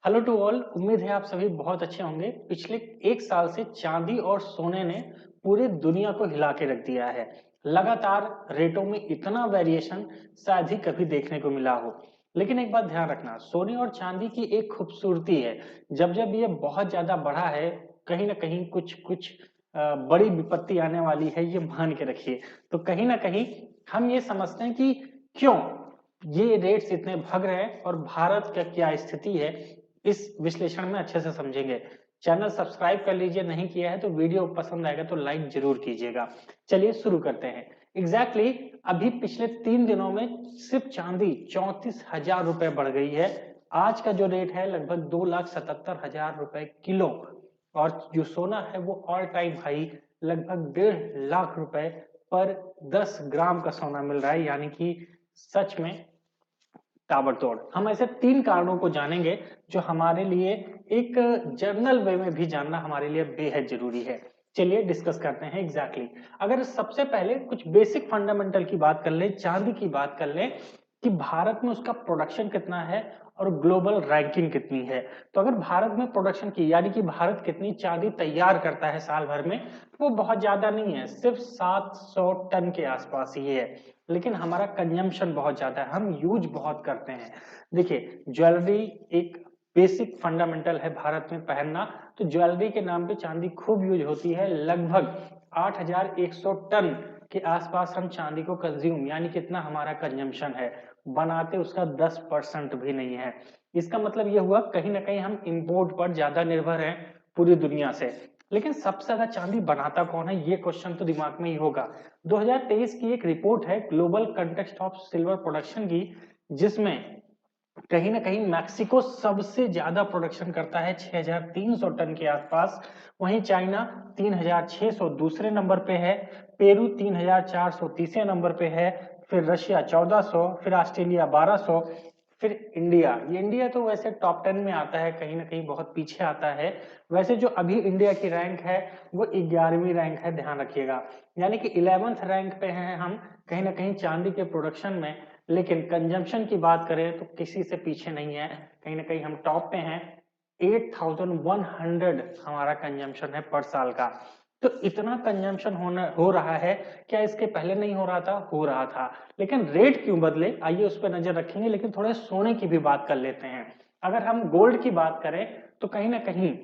Hello to all. उम्मीद है आप सभी बहुत अच्छे होंगे। पिछले एक साल से चांदी और सोने ने पूरी दुनिया को हिला के रख दिया है। लगातार रेटों में इतना वेरिएशन शायद ही कभी देखने को मिला हो। लेकिन एक बात ध्यान रखना, सोने और चांदी की एक खूबसूरती है, जब जब ये बहुत ज्यादा बढ़ा है, कहीं ना कहीं कुछ कुछ बड़ी विपत्ति आने वाली है, ये मान के रखिए। तो कहीं ना कहीं हम ये समझते हैं कि क्यों ये रेट्स इतने भग रहे हैं और भारत का क्या स्थिति है, इस विश्लेषण में अच्छे से समझेंगे। चैनल सब्सक्राइब कर लीजिए, नहीं किया है तो वीडियो पसंद आएगा तो लाइक जरूर कीजिएगा। चलिए शुरू करते हैं। एग्जैक्टली अभी पिछले 3 दिनों में सिर्फ चांदी 34,000 रुपए बढ़ गई है। आज का जो रेट है लगभग 2,77,000 रुपए किलो, और जो सोना है वो ऑल टाइम हाई लगभग 1.5 लाख रुपए पर 10 ग्राम का सोना मिल रहा है, यानी कि सच में ताबड़तोड़। हम ऐसे 3 कारणों को जानेंगे जो हमारे लिए एक जर्नल वे में भी जानना हमारे लिए बेहद जरूरी है। चलिए डिस्कस करते हैं। एग्जैक्टली अगर सबसे पहले कुछ बेसिक फंडामेंटल की बात कर ले, चांदी की बात कर ले कि भारत में उसका प्रोडक्शन कितना है और ग्लोबल रैंकिंग कितनी है। तो अगर भारत में प्रोडक्शन की, यानी कि भारत कितनी चांदी तैयार करता है साल भर में, वो बहुत ज्यादा नहीं है, सिर्फ 700 टन के आसपास ही है। लेकिन हमारा कंजम्पशन बहुत ज्यादा है, हम यूज बहुत करते हैं। देखिए, ज्वेलरी एक बेसिक फंडामेंटल है भारत में पहनना, तो ज्वेलरी के नाम पे चांदी खूब यूज होती है। लगभग 8,100 टन के आसपास हम चांदी को कंज्यूम, यानी कितना हमारा कंजम्पशन है, बनाते उसका 10% भी नहीं है। इसका मतलब यह हुआ कहीं ना कहीं हम इंपोर्ट पर ज्यादा निर्भर हैं पूरी दुनिया से। लेकिन सबसे ज्यादा चांदी बनाता कौन है, ये क्वेश्चन तो दिमाग में ही होगा। 2023 की एक रिपोर्ट है global context of silver production की, जिसमें कहीं ना कहीं मैक्सिको सबसे ज्यादा प्रोडक्शन करता है 6,300 टन के आसपास। वहीं चाइना 3,600 दूसरे नंबर पे है, पेरू 3,400 तीसरे नंबर पे है, फिर रशिया 1,400, फिर ऑस्ट्रेलिया 1,200, फिर इंडिया। ये इंडिया तो वैसे टॉप 10 में आता है, कहीं ना कहीं बहुत पीछे आता है। वैसे जो अभी इंडिया की रैंक है वो 11वीं रैंक है, ध्यान रखिएगा। यानी कि 11th रैंक पे हैं हम कहीं ना कहीं चांदी के प्रोडक्शन में। लेकिन कंजम्पशन की बात करें तो किसी से पीछे नहीं है, कहीं ना कहीं हम टॉप पे हैं। 8,100 हमारा कंजम्पशन है पर साल का। तो इतना कंजम्पशन हो रहा है, क्या इसके पहले नहीं हो रहा था? हो रहा था। लेकिन रेट क्यों बदले, आइए उस पर नजर रखेंगे। लेकिन थोड़े सोने की भी बात कर लेते हैं। अगर हम गोल्ड की बात करें तो कहीं ना कहीं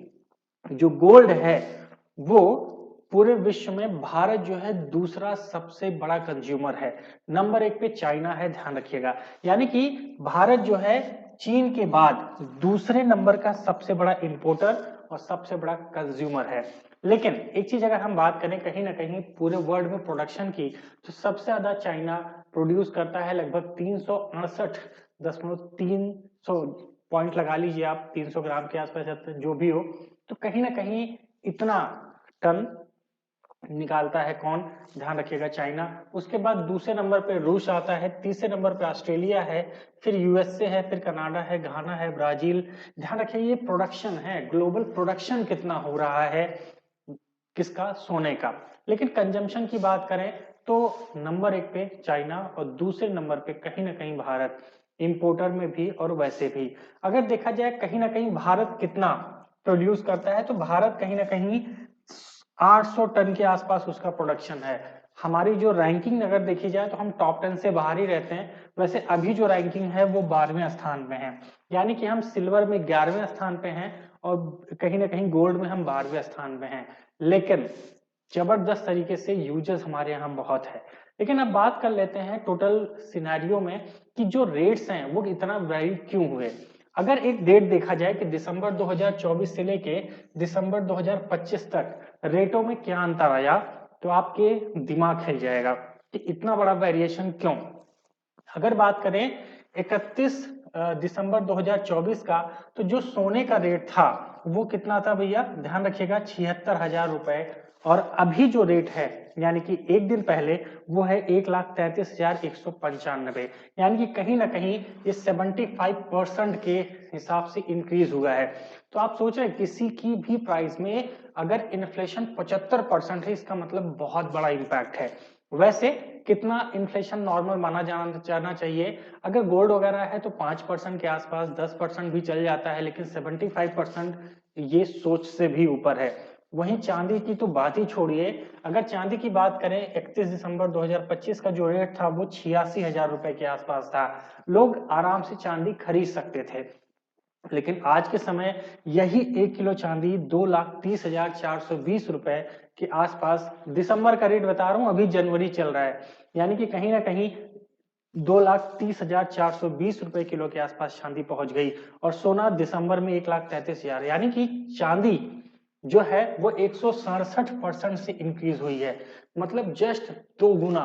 जो गोल्ड है वो पूरे विश्व में भारत जो है दूसरा सबसे बड़ा कंज्यूमर है। नंबर 1 पे चाइना है, ध्यान रखिएगा। यानी कि भारत जो है चीन के बाद दूसरे नंबर का सबसे बड़ा इंपोर्टर और सबसे बड़ा कंज्यूमर है। लेकिन एक चीज अगर हम बात करें कहीं ना कहीं पूरे वर्ल्ड में प्रोडक्शन की, तो सबसे ज्यादा चाइना प्रोड्यूस करता है, लगभग 368.300 पॉइंट लगा लीजिए आप, 300 ग्राम के आसपास जो भी हो। तो कहीं ना कहीं इतना टन निकालता है कौन? ध्यान रखिएगा, चाइना। उसके बाद दूसरे नंबर पे रूस आता है, तीसरे नंबर पे ऑस्ट्रेलिया है, फिर यूएसए है, फिर कनाडा है, घाना है, ब्राजील। ध्यान रखिए ये प्रोडक्शन है, ग्लोबल प्रोडक्शन कितना हो रहा है किसका? सोने का। लेकिन कंजम्पशन की बात करें तो नंबर 1 पे चाइना और दूसरे नंबर पे कहीं ना कहीं भारत, इंपोर्टर में भी और वैसे भी। अगर देखा जाए कहीं ना कहीं भारत कितना प्रोड्यूस करता है, तो भारत कहीं ना कहीं 800 टन के आसपास उसका प्रोडक्शन है। हमारी जो रैंकिंग अगर देखी जाए तो हम टॉप 10 से बाहर ही रहते हैं। वैसे अभी जो रैंकिंग है वो 12वें स्थान पे है, यानी कि हम सिल्वर में 11वें स्थान पे हैं और कहीं ना कहीं गोल्ड में हम 12वें स्थान पे हैं। लेकिन जबरदस्त तरीके से यूजर्स हमारे यहाँ बहुत है। लेकिन अब बात कर लेते हैं टोटल सिनेरियो में कि जो रेट्स हैं वो इतना वेरी क्यों हुए। अगर एक डेट देखा जाए कि दिसंबर 2024 से लेके दिसंबर 2025 तक रेटों में क्या अंतर आया, तो आपके दिमाग हिल जाएगा कि इतना बड़ा वेरिएशन क्यों। अगर बात करें 31 दिसंबर 2024 का, तो जो सोने का रेट था वो कितना था भैया? ध्यान रखिएगा, 76,000 रुपए। और अभी जो रेट है यानी कि एक दिन पहले, वो है 1,33,195। यानी कि कहीं ना कहीं ये 75% के हिसाब से इंक्रीज हुआ है। तो आप सोच रहे हैं किसी की भी प्राइस में अगर इन्फ्लेशन 75% है, इसका मतलब बहुत बड़ा इंपैक्ट है। वैसे कितना इन्फ्लेशन नॉर्मल माना जाना चाहिए? अगर गोल्ड वगैरह है तो 5% के आसपास, 10% भी चल जाता है, लेकिन 75% ये सोच से भी ऊपर है। वहीं चांदी की तो बात ही छोड़िए। अगर चांदी की बात करें, 31 दिसंबर 2025 का जो रेट था वो 86,000 रुपए के आसपास था। लोग आराम से चांदी खरीद सकते थे, लेकिन आज के समय यही 1 किलो चांदी 2,30,420 रुपए के आसपास, दिसंबर का रेट बता रहा हूं, अभी जनवरी चल रहा है, यानी कि कहीं ना कहीं 2,30,420 रुपए किलो के आसपास चांदी पहुंच गई। और सोना दिसंबर में 1,33,000, यानी कि चांदी जो है वो 167% से इंक्रीज हुई है। मतलब जस्ट 2 गुना।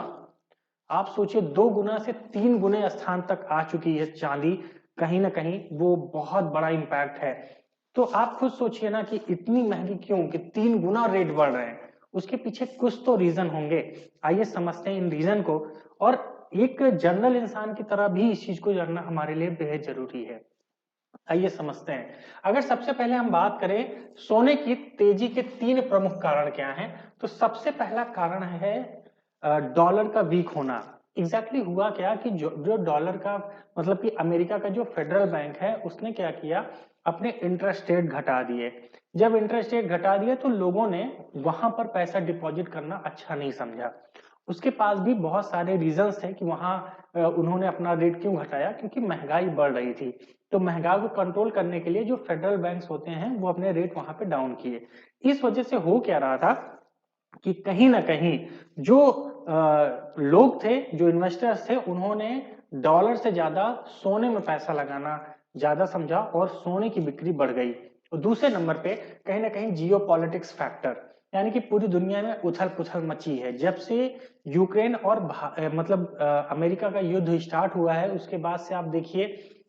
आप सोचिए, 2 गुना से 3 गुने स्थान तक आ चुकी है चांदी। कहीं ना कहीं वो बहुत बड़ा इंपैक्ट है। तो आप खुद सोचिए ना कि इतनी महंगी क्यों, कि 3 गुना रेट बढ़ रहे हैं। उसके पीछे कुछ तो रीजन होंगे। आइए समझते हैं इन रीजन को। और एक जनरल इंसान की तरह भी इस चीज को जानना हमारे लिए बेहद जरूरी है। आइए समझते हैं। अगर सबसे पहले हम बात करें सोने की तेजी के 3 प्रमुख कारण क्या हैं, तो सबसे पहला कारण है डॉलर का वीक होना। एग्जैक्टली हुआ क्या कि जो डॉलर का, मतलब कि अमेरिका का जो फेडरल बैंक है उसने क्या किया, अपने इंटरेस्ट रेट घटा दिए। जब इंटरेस्ट रेट घटा दिए तो लोगों ने वहां पर पैसा डिपॉजिट करना अच्छा नहीं समझा। उसके पास भी बहुत सारे रीजंस थे कि वहां उन्होंने अपना रेट क्यों घटाया, क्योंकि महंगाई बढ़ रही थी। तो महंगाई को कंट्रोल करने के लिए जो फेडरल बैंक्स होते हैं वो अपने रेट वहां पे डाउन किए। इस वजह से हो क्या रहा था कि कहीं ना कहीं जो लोग थे, जो इन्वेस्टर्स थे, उन्होंने डॉलर से ज्यादा सोने में पैसा लगाना ज्यादा समझा और सोने की बिक्री बढ़ गई। और दूसरे नंबर पे कहीं ना कहीं जियो पॉलिटिक्स फैक्टर, यानी कि पूरी दुनिया में उथल पुथल मची है। जब से यूक्रेन और मतलब अमेरिका का युद्ध स्टार्ट हुआ है, उसके बाद से आप देखिए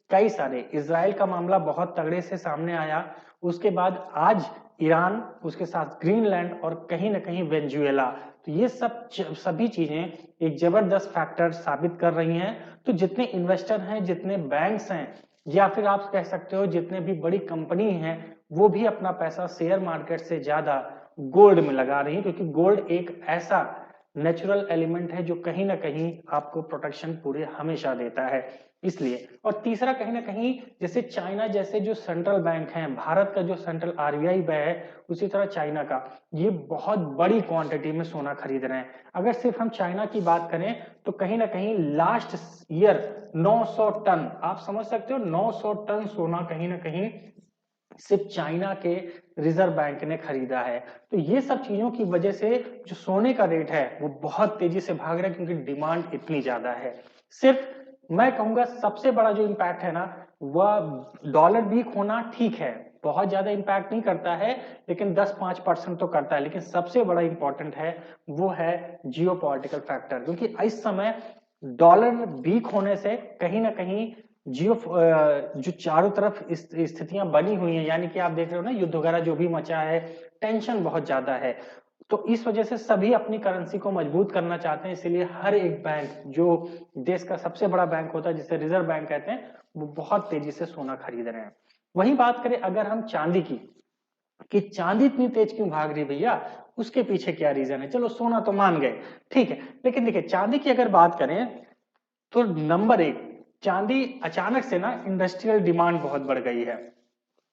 कई सारे, इसराइल का मामला बहुत तगड़े से सामने आया। उसके बाद आज ईरान, उसके साथ ग्रीनलैंड और कहीं ना कहीं वेनेजुएला। तो ये सभी चीजें एक जबरदस्त फैक्टर साबित कर रही हैं। तो जितने इन्वेस्टर हैं, जितने बैंक्स हैं, या फिर आप कह सकते हो जितने भी बड़ी कंपनी हैं, वो भी अपना पैसा शेयर मार्केट से ज्यादा गोल्ड में लगा रही है, क्योंकि गोल्ड एक ऐसा नेचुरल एलिमेंट है जो कहीं ना कहीं आपको प्रोटेक्शन पूरे हमेशा देता है, इसलिए। और तीसरा कहीं ना कहीं, जैसे चाइना जैसे जो सेंट्रल बैंक हैं, भारत का जो सेंट्रल आरबीआई है, उसी तरह चाइना का, ये बहुत बड़ी क्वांटिटी में सोना खरीद रहे हैं। अगर सिर्फ हम चाइना की बात करें तो कहीं ना कहीं लास्ट ईयर 900 टन, आप समझ सकते हो, 900 टन सोना कहीं ना कहीं सिर्फ चाइना के रिजर्व बैंक ने खरीदा है। तो ये सब चीजों की वजह से जो सोने का रेट है वो बहुत तेजी से भाग रहा है, क्योंकि डिमांड इतनी ज्यादा है। सिर्फ मैं कहूंगा सबसे बड़ा जो इम्पैक्ट है ना, वह डॉलर वीक होना ठीक है, बहुत ज्यादा इम्पैक्ट नहीं करता है, लेकिन 10-5% तो करता है। लेकिन सबसे बड़ा इंपॉर्टेंट है वो है जियो पॉलिटिकल फैक्टर, क्योंकि इस समय डॉलर वीक होने से कहीं ना कहीं जो चारों तरफ स्थितियां बनी हुई हैं, यानी कि आप देख रहे हो ना, युद्ध वगैरह जो भी मचा है, टेंशन बहुत ज्यादा है। तो इस वजह से सभी अपनी करेंसी को मजबूत करना चाहते हैं, इसीलिए हर एक बैंक, जो देश का सबसे बड़ा बैंक होता है जिसे रिजर्व बैंक कहते हैं, वो बहुत तेजी से सोना खरीद रहे हैं। वहीं बात करें अगर हम चांदी की, कि चांदी इतनी तेज क्यों भाग रही भैया, उसके पीछे क्या रीजन है? चलो सोना तो मान गए, ठीक है, लेकिन देखिए चांदी की अगर बात करें तो नंबर 1, चांदी अचानक से ना इंडस्ट्रियल डिमांड बहुत बढ़ गई है।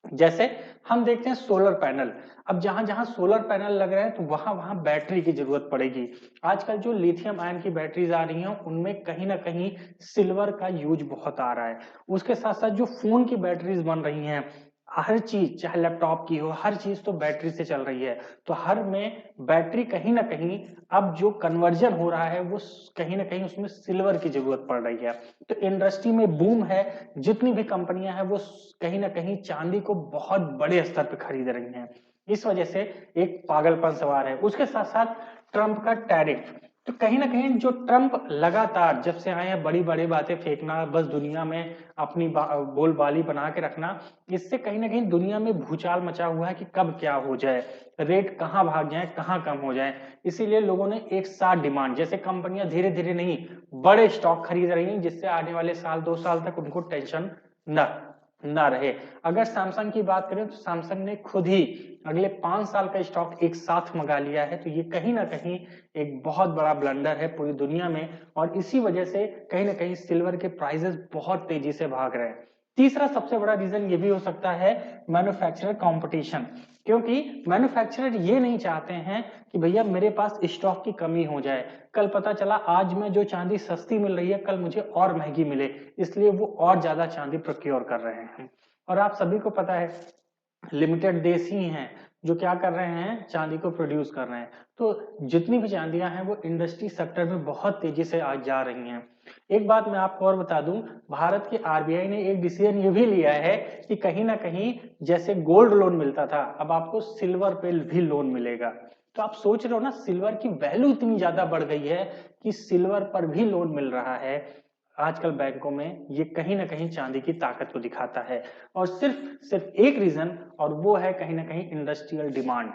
जैसे हम देखते हैं सोलर पैनल, अब जहां जहां सोलर पैनल लग रहे हैं तो वहां वहां बैटरी की जरूरत पड़ेगी। आजकल जो लिथियम आयन की बैटरीज आ रही हैं उनमें कहीं ना कहीं सिल्वर का यूज बहुत आ रहा है। उसके साथ साथ जो फोन की बैटरीज बन रही हैं, हर चीज चाहे लैपटॉप की हो, हर चीज तो बैटरी से चल रही है। तो हर में बैटरी कहीं ना कहीं, अब जो कन्वर्जन हो रहा है वो कहीं ना कहीं उसमें सिल्वर की जरूरत पड़ रही है। तो इंडस्ट्री में बूम है, जितनी भी कंपनियां हैं वो कहीं ना कहीं चांदी को बहुत बड़े स्तर पर खरीद रही हैं। इस वजह से एक पागलपन सवार है। उसके साथ साथ ट्रंप का टैरिफ, तो कहीं ना कहीं जो ट्रंप लगातार जब से आए हैं बड़ी बड़ी बातें फेंकना, बस दुनिया में अपनी बोलबाली बना के रखना, इससे कहीं ना कहीं दुनिया में भूचाल मचा हुआ है कि कब क्या हो जाए, रेट कहाँ भाग जाए, कहाँ कम हो जाए। इसीलिए लोगों ने एक साथ डिमांड, जैसे कंपनियां धीरे धीरे नहीं, बड़े स्टॉक खरीद रही हैं, जिससे आने वाले साल 2 साल तक उनको टेंशन न ना रहे। अगर सैमसंग की बात करें तो सैमसंग ने खुद ही अगले 5 साल का स्टॉक एक साथ मंगा लिया है, तो ये कहीं ना कहीं एक बहुत बड़ा ब्लंडर है पूरी दुनिया में, और इसी वजह से कहीं ना कहीं सिल्वर के प्राइसेस बहुत तेजी से भाग रहे हैं। तीसरा सबसे बड़ा रीजन ये भी हो सकता है मैन्युफैक्चरर कंपटीशन, क्योंकि मैन्युफैक्चरर ये नहीं चाहते हैं कि भैया मेरे पास स्टॉक की कमी हो जाए, कल पता चला आज में जो चांदी सस्ती मिल रही है कल मुझे और महंगी मिले, इसलिए वो और ज्यादा चांदी प्रोक्योर कर रहे हैं। और आप सभी को पता है लिमिटेड देश ही हैं जो क्या कर रहे हैं, चांदी को प्रोड्यूस कर रहे हैं। तो जितनी भी चांदियां हैं वो इंडस्ट्री सेक्टर में बहुत तेजी से आज जा रही हैं। एक बात मैं आपको और बता दूं, भारत की आरबीआई ने एक डिसीजन ये भी लिया है कि कहीं ना कहीं जैसे गोल्ड लोन मिलता था अब आपको सिल्वर पे भी लोन मिलेगा। तो आप सोच रहे हो ना, सिल्वर की वैल्यू इतनी ज्यादा बढ़ गई है कि सिल्वर पर भी लोन मिल रहा है आजकल बैंकों में। ये कहीं ना कहीं चांदी की ताकत को दिखाता है, और सिर्फ सिर्फ एक रीजन, और वो है कहीं ना कहीं इंडस्ट्रियल डिमांड।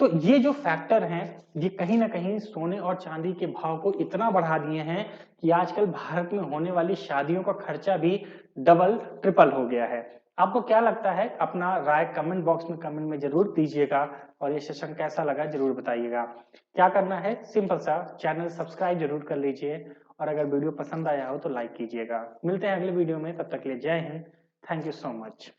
तो ये जो फैक्टर हैं ये कहीं ना कहीं सोने और चांदी के भाव को इतना बढ़ा दिए हैं कि आजकल भारत में होने वाली शादियों का खर्चा भी डबल ट्रिपल हो गया है। आपको क्या लगता है? अपना राय कमेंट बॉक्स में कमेंट में जरूर दीजिएगा, और ये सेशन कैसा लगा जरूर बताइएगा। क्या करना है, सिंपल सा, चैनल सब्सक्राइब जरूर कर लीजिए, और अगर वीडियो पसंद आया हो तो लाइक कीजिएगा। मिलते हैं अगले वीडियो में, तब तक के लिए जय Hind. Thank you so much.